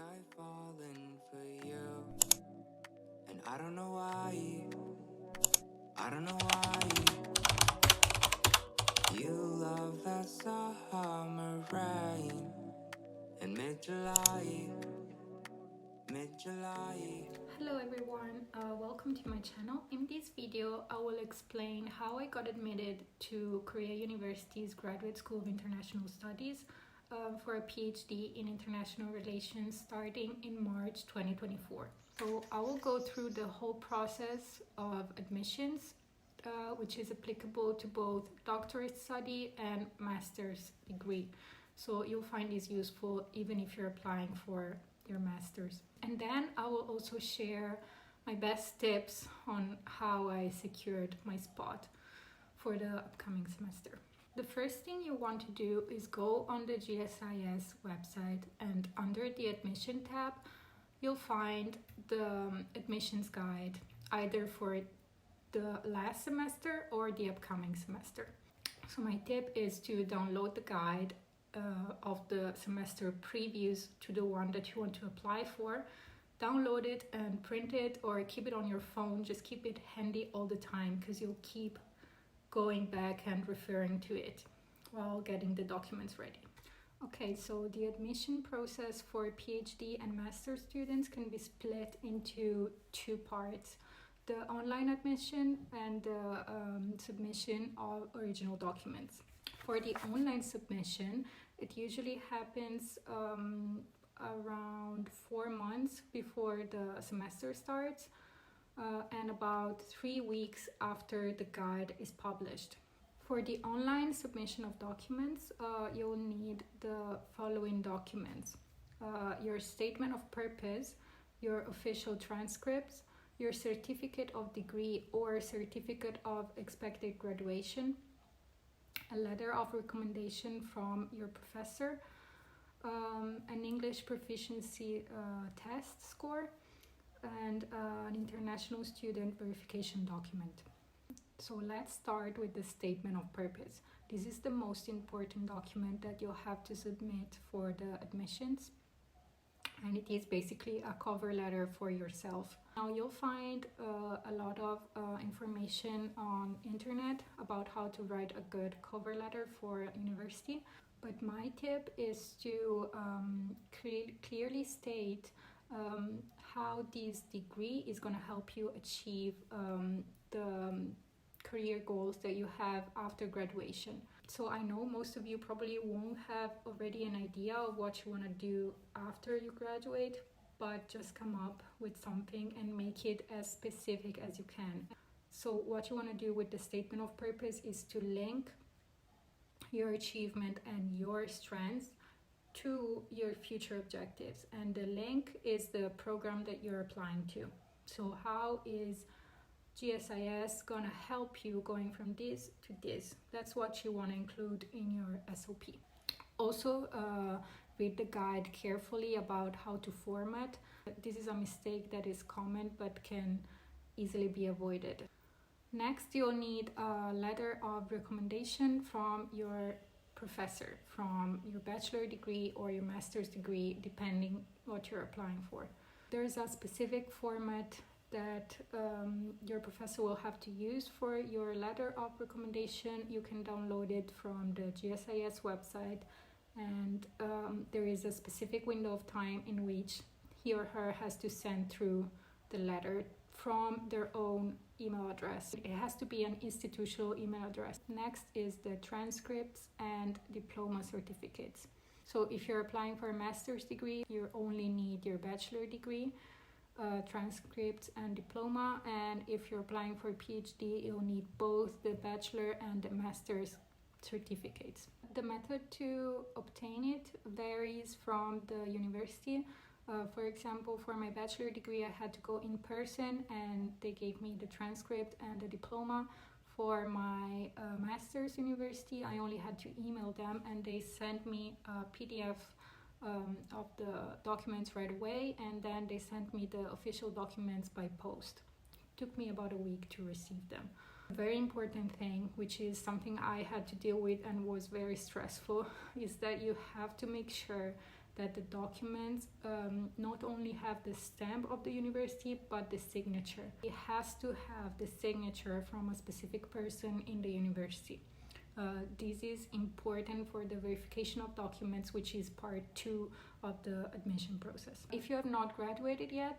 I've fallen for you, and I don't know why. You love that summer rain in mid-July. Hello everyone, welcome to my channel. In this video, I will explain how I got admitted to Korea University's Graduate School of International Studies for a PhD in International Relations starting in March 2024. So I will go through the whole process of admissions, which is applicable to both doctorate study and master's degree. So you'll find this useful even if you're applying for your master's. And then I will also share my best tips on how I secured my spot for the upcoming semester. The first thing you want to do is go on the GSIS website, and under the admission tab you'll find the admissions guide either for the last semester or the upcoming semester. So my tip is to download the guide of the semester previous to the one that you want to apply for. Download it and print it, or keep it on your phone. Just keep it handy all the time because you'll keep going back and referring to it while getting the documents ready. Okay, so the admission process for PhD and master students can be split into two parts: the online admission and the submission of original documents. For the online submission, it usually happens around 4 months before the semester starts and about 3 weeks after the guide is published. For the online submission of documents, you'll need the following documents: your statement of purpose, your official transcripts, your certificate of degree or certificate of expected graduation, a letter of recommendation from your professor, an English proficiency test score, and an international student verification document. So let's start with the statement of purpose. This is the most important document that you'll have to submit for the admissions, and it is basically a cover letter for yourself. Now you'll find a lot of information on internet about how to write a good cover letter for university, but my tip is to clearly state how this degree is going to help you achieve the career goals that you have after graduation. So I know most of you probably won't have already an idea of what you want to do after you graduate, but just come up with something and make it as specific as you can. So what you want to do with the statement of purpose is to link your achievement and your strengths to your future objectives, and the link is the program that you're applying to. So how is GSIS going to help you going from this to this? That's what you want to include in your SOP. Also, read the guide carefully about how to format. This is a mistake that is common but can easily be avoided. Next, you'll need a letter of recommendation from your professor, from your bachelor degree or your master's degree, depending what you're applying for. There's a specific format that your professor will have to use for your letter of recommendation. You can download it from the GSIS website, and there is a specific window of time in which he or her has to send through the letter from their own email address. It has to be an institutional email address. Next is the transcripts and diploma certificates. So if you're applying for a master's degree, you only need your bachelor degree, transcripts and diploma, and if you're applying for a PhD, you'll need both the bachelor and the master's certificates. The method to obtain it varies from the university. For example, for my bachelor degree, I had to go in person and they gave me the transcript and the diploma. For my master's university, I only had to email them and they sent me a PDF of the documents right away, and then they sent me the official documents by post. It took me about a week to receive them. A very important thing, which is something I had to deal with and was very stressful, is that you have to make sure that the documents not only have the stamp of the university but the signature. It has to have the signature from a specific person in the university. This is important for the verification of documents, which is part 2 of the admission process. If you have not graduated yet,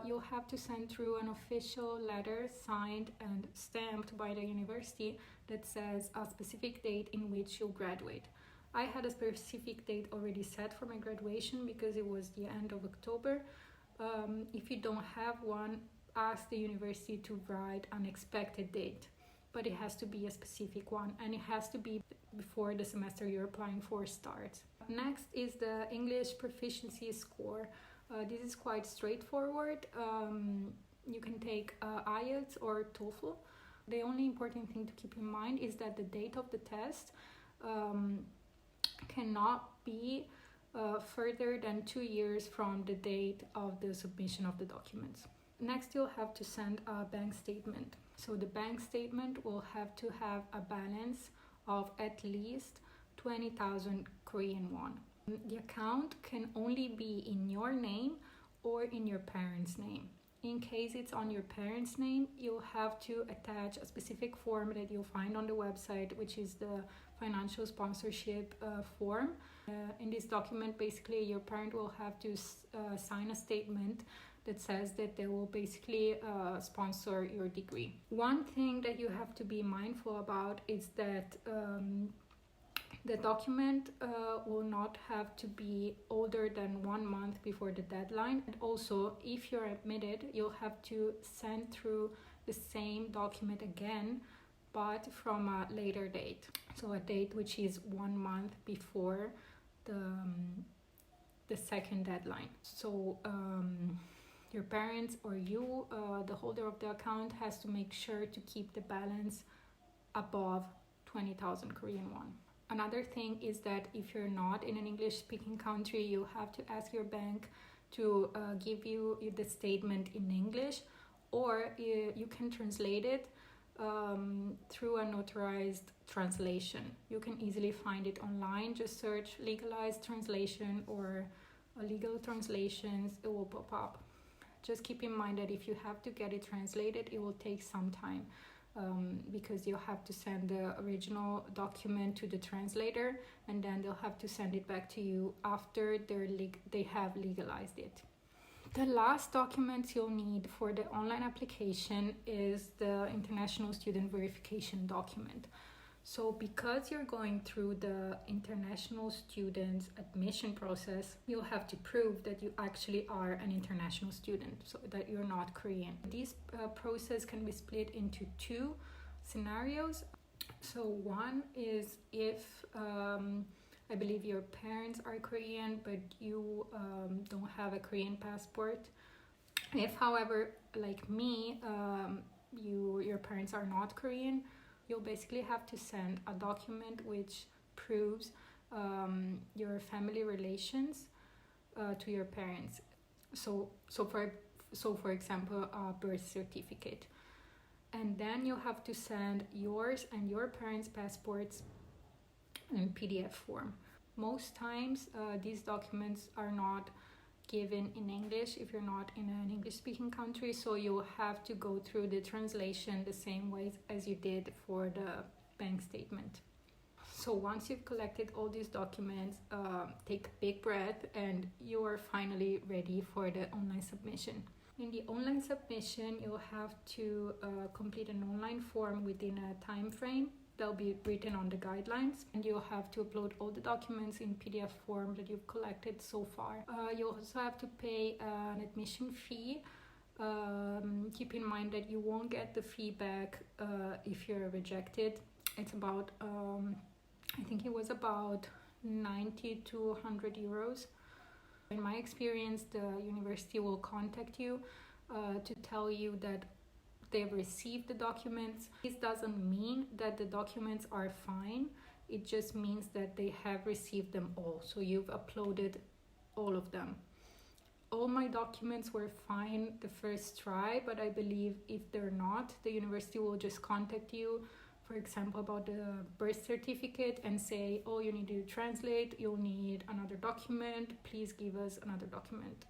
you'll have to send through an official letter signed and stamped by the university that says a specific date in which you'll graduate. I had a specific date already set for my graduation because it was the end of October. If you don't have one, ask the university to write an expected date, but it has to be a specific one, and it has to be before the semester you're applying for starts. Next is the English proficiency score. This is quite straightforward. You can take IELTS or TOEFL. The only important thing to keep in mind is that the date of the test cannot be further than 2 years from the date of the submission of the documents. Next, you'll have to send a bank statement. So the bank statement will have to have a balance of at least 20,000 Korean won. The account can only be in your name or in your parents' name. In case it's on your parents' name, you'll have to attach a specific form that you'll find on the website, which is the financial sponsorship form. In this document, basically, your parent will have to sign a statement that says that they will basically sponsor your degree. One thing that you have to be mindful about is that the document will not have to be older than 1 month before the deadline. And also, if you're admitted, you'll have to send through the same document again, but from a later date. So a date which is 1 month before the second deadline. So your parents or you, the holder of the account, has to make sure to keep the balance above 20,000 Korean won. Another thing is that if you're not in an English-speaking country, you have to ask your bank to give you the statement in English, or you can translate it through a notarized translation. You can easily find it online. Just search legalized translation or legal translations. It will pop up. Just keep in mind that if you have to get it translated, it will take some time because you'll have to send the original document to the translator, and then they'll have to send it back to you after they have legalized it. The last documents you'll need for the online application is the International Student Verification document. So because you're going through the international students admission process, you'll have to prove that you actually are an international student, so that you're not Korean. This process can be split into 2 scenarios. So one is if I believe your parents are Korean, but you don't have a Korean passport. If, however, like me, your parents are not Korean, you'll basically have to send a document which proves your family relations to your parents. So for example, a birth certificate. And then you'll have to send yours and your parents' passports in PDF form. Most times, these documents are not given in English if you're not in an English-speaking country, so you'll have to go through the translation the same way as you did for the bank statement. So once you've collected all these documents, take a big breath and you're finally ready for the online submission. In the online submission, you'll have to complete an online form within a time frame. They'll be written on the guidelines, and you'll have to upload all the documents in PDF form that you've collected so far. You'll also have to pay an admission fee. Keep in mind that you won't get the fee back if you're rejected. It's about, I think it was about 90 to 100 euros. In my experience, the university will contact you to tell you that they've received the documents. This doesn't mean that the documents are fine. It just means that they have received them all. So you've uploaded all of them. All my documents were fine the first try, but I believe if they're not, the university will just contact you for example, about the birth certificate and say, oh, you need to translate, you'll need another document, please give us another document.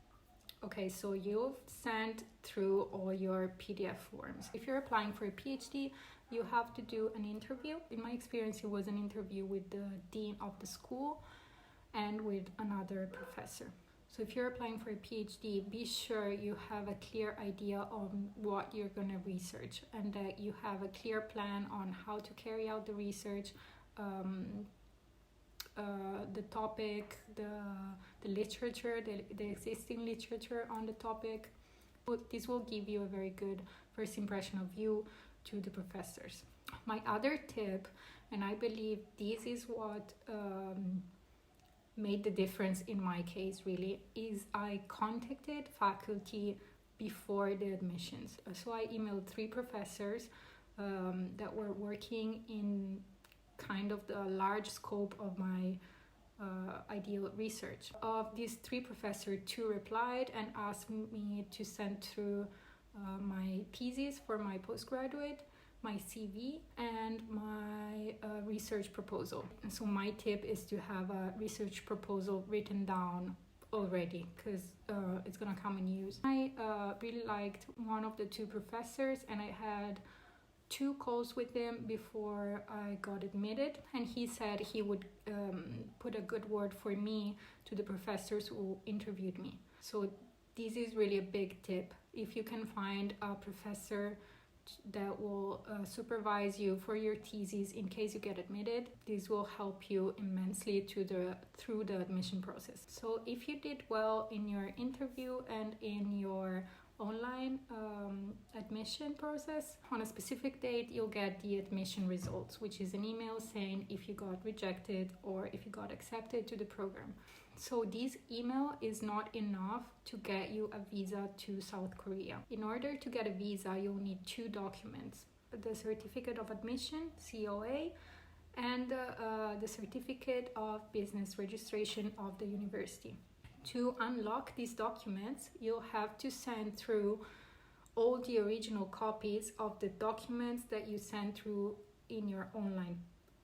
Okay, so you've sent through all your PDF forms. If you're applying for a PhD, you have to do an interview. In my experience, it was an interview with the dean of the school and with another professor. So if you're applying for a PhD, be sure you have a clear idea on what you're going to research and that you have a clear plan on how to carry out the research, the topic, the literature, the existing literature on the topic. This will give you a very good first impression of you to the professors. My other tip, and I believe this is what made the difference in my case really, is I contacted faculty before the admissions. So I emailed 3 professors that were working in kind of the large scope of my ideal research. Of these 3 professors, 2 replied and asked me to send through my thesis for my postgraduate, my CV, and my research proposal. And so my tip is to have a research proposal written down already, because it's gonna come in use. I really liked one of the 2 professors, and I had 2 calls with him before I got admitted, and he said he would put a good word for me to the professors who interviewed me. So this is really a big tip. If you can find a professor that will supervise you for your thesis in case you get admitted, this will help you immensely through the admission process. So if you did well in your interview and in your online admission process, on a specific date you'll get the admission results, which is an email saying if you got rejected or if you got accepted to the program. So this email is not enough to get you a visa to South Korea. In order to get a visa, you'll need 2 documents: the certificate of admission, COA, and the certificate of business registration of the university. To unlock these documents, you'll have to send through all the original copies of the documents that you sent through in your online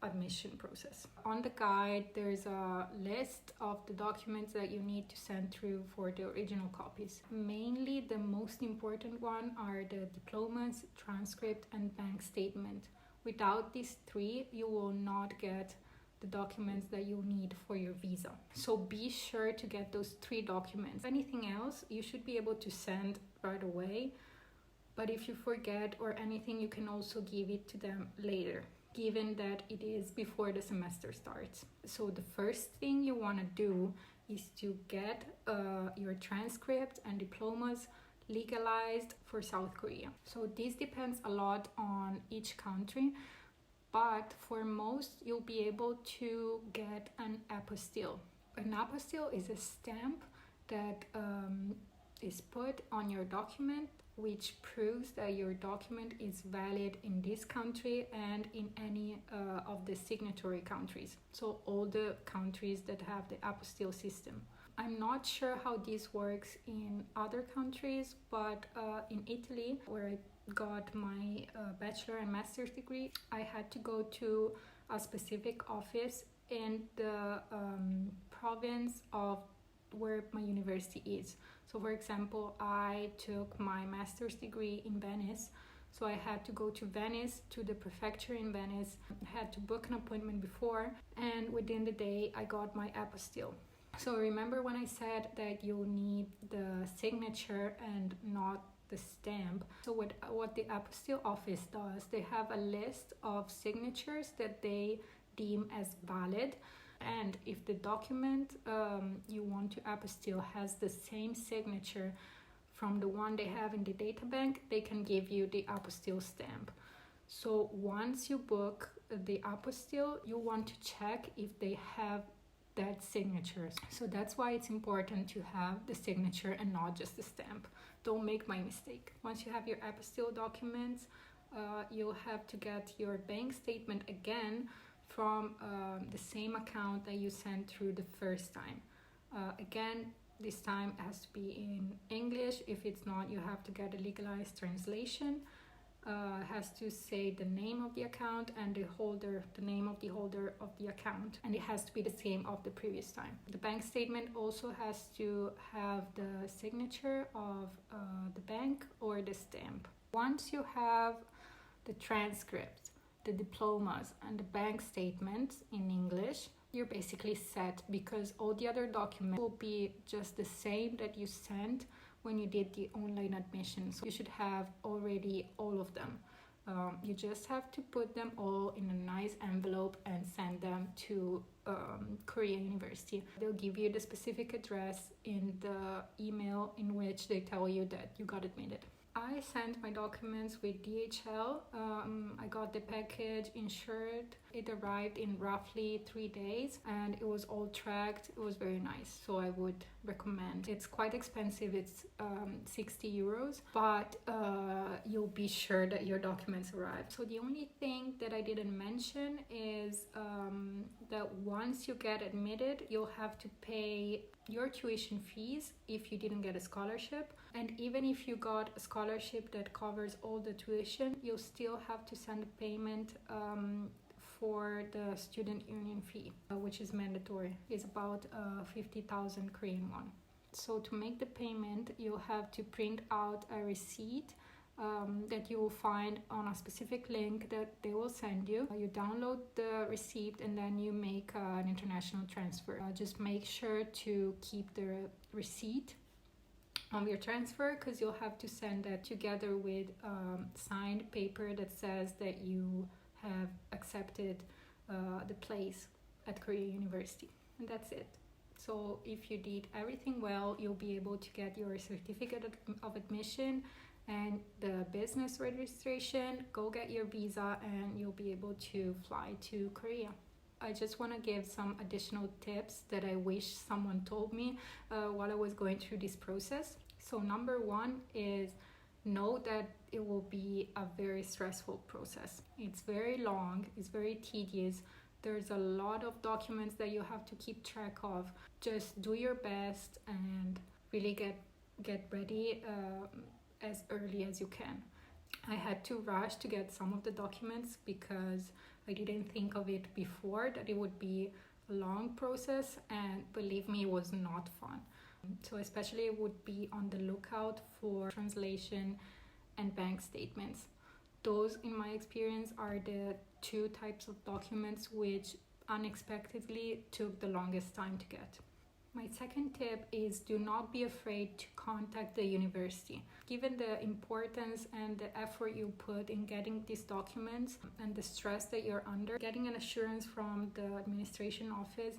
admission process. On the guide, there's a list of the documents that you need to send through for the original copies. Mainly, the most important one are the diplomas, transcript, and bank statement. Without these 3, you will not get the documents that you need for your visa. So be sure to get those 3 documents. Anything else, you should be able to send right away. But if you forget or anything, you can also give it to them later, given that it is before the semester starts. So the first thing you want to do is to get your transcript and diplomas legalized for South Korea. So this depends a lot on each country, but for most you'll be able to get an apostille. An apostille is a stamp that is put on your document, which proves that your document is valid in this country and in any of the signatory countries. So all the countries that have the apostille system. I'm not sure how this works in other countries, but in Italy, where I got my bachelor and master's degree, I had to go to a specific office in the province of where my university is. So for example, I took my master's degree in Venice, so I had to go to Venice, to the prefecture in Venice. I had to book an appointment before, and within the day I got my apostille. So remember when I said that you need the signature and not the stamp? So what the apostille office does, they have a list of signatures that they deem as valid. And if the document you want to apostille has the same signature from the one they have in the data bank, they can give you the apostille stamp. So once you book the apostille, you want to check if they have that signature. So that's why it's important to have the signature and not just the stamp. Don't make my mistake. Once you have your apostille documents, you'll have to get your bank statement again from the same account that you sent through the first time. Again, this time it has to be in English. If it's not, you have to get a legalized translation. has to say the name of the account and the name of the holder of the account, and it has to be the same of the previous time. The bank statement also has to have the signature of the bank or the stamp. Once you have the transcripts, the diplomas, and the bank statements in English, you're basically set, because all the other documents will be just the same that you sent when you did the online admission. So you should have already all of them. You just have to put them all in a nice envelope and send them to Korea University. They'll give you the specific address in the email in which they tell you that you got admitted. I sent my documents with DHL. I got the package insured. It arrived in roughly 3 days and it was all tracked. It was very nice, so I would recommend. It's quite expensive. It's 60 euros, but you'll be sure that your documents arrive. So the only thing that I didn't mention is that once you get admitted, you'll have to pay your tuition fees if you didn't get a scholarship. And even if you got a scholarship that covers all the tuition, you'll still have to send a payment for the student union fee, which is mandatory. It's about 50,000 Korean won. So to make the payment, you'll have to print out a receipt that you will find on a specific link that they will send you. You download the receipt and then you make an international transfer. Just make sure to keep the receipt of your transfer, because you'll have to send that together with signed paper that says that you have accepted the place at Korea University. And that's it. So if you did everything well, you'll be able to get your certificate of admission and the business registration, go get your visa, and you'll be able to fly to Korea. I just want to give some additional tips that I wish someone told me while I was going through this process. So number one is know that it will be a very stressful process. It's very long, it's very tedious. There's a lot of documents that you have to keep track of. Just do your best and really get ready as early as you can. I had to rush to get some of the documents because I didn't think of it before that it would be a long process, and believe me, it was not fun. So especially would be on the lookout for translation and bank statements. Those, in my experience, are the two types of documents which unexpectedly took the longest time to get. My second tip is do not be afraid to contact the university. Given the importance and the effort you put in getting these documents and the stress that you're under, getting an assurance from the administration office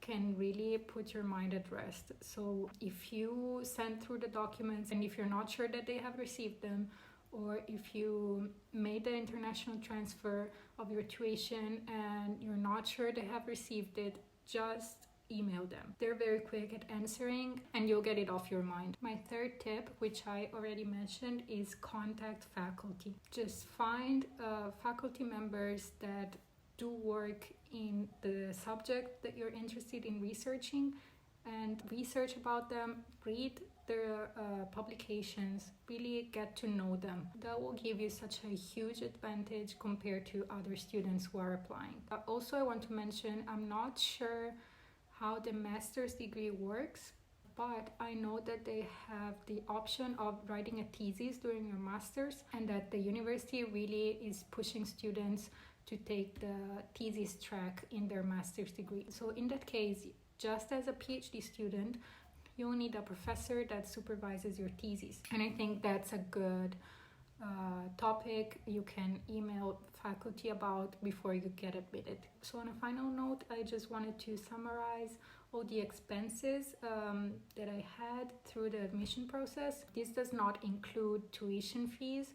can really put your mind at rest. So if you send through the documents and if you're not sure that they have received them, or if you made the international transfer of your tuition and you're not sure they have received it, just email them. They're very quick at answering and you'll get it off your mind. My third tip, which I already mentioned, is contact faculty. Just find faculty members that do work in the subject that you're interested in researching and research about them, read their publications, really get to know them. That will give you such a huge advantage compared to other students who are applying. Also, I want to mention, I'm not sure how the master's degree works, but I know that they have the option of writing a thesis during your master's, and that the university really is pushing students to take the thesis track in their master's degree. So in that case, just as a PhD student, you'll need a professor that supervises your thesis. And I think that's a good topic you can email faculty about before you get admitted. So on a final note, I just wanted to summarize all the expenses that I had through the admission process. This does not include tuition fees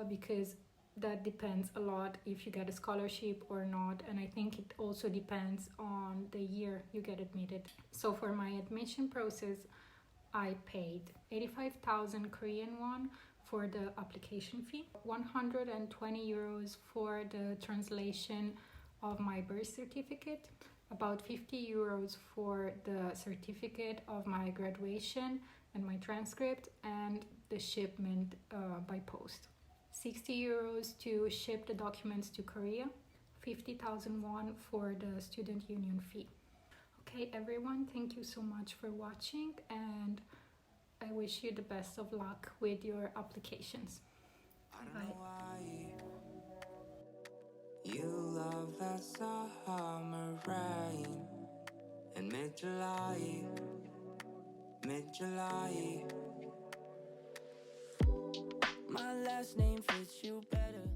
because that depends a lot if you get a scholarship or not, and I think it also depends on the year you get admitted. So for my admission process, I paid 85,000 Korean won for the application fee, 120 euros for the translation of my birth certificate, about 50 euros for the certificate of my graduation and my transcript, and the shipment by post. 60 euros to ship the documents to Korea, 50,000 won for the student union fee. Okay, everyone, thank you so much for watching, and I wish you the best of luck with your applications. I don't Bye. know why you love that summer rain in mid-July. My last name fits you better.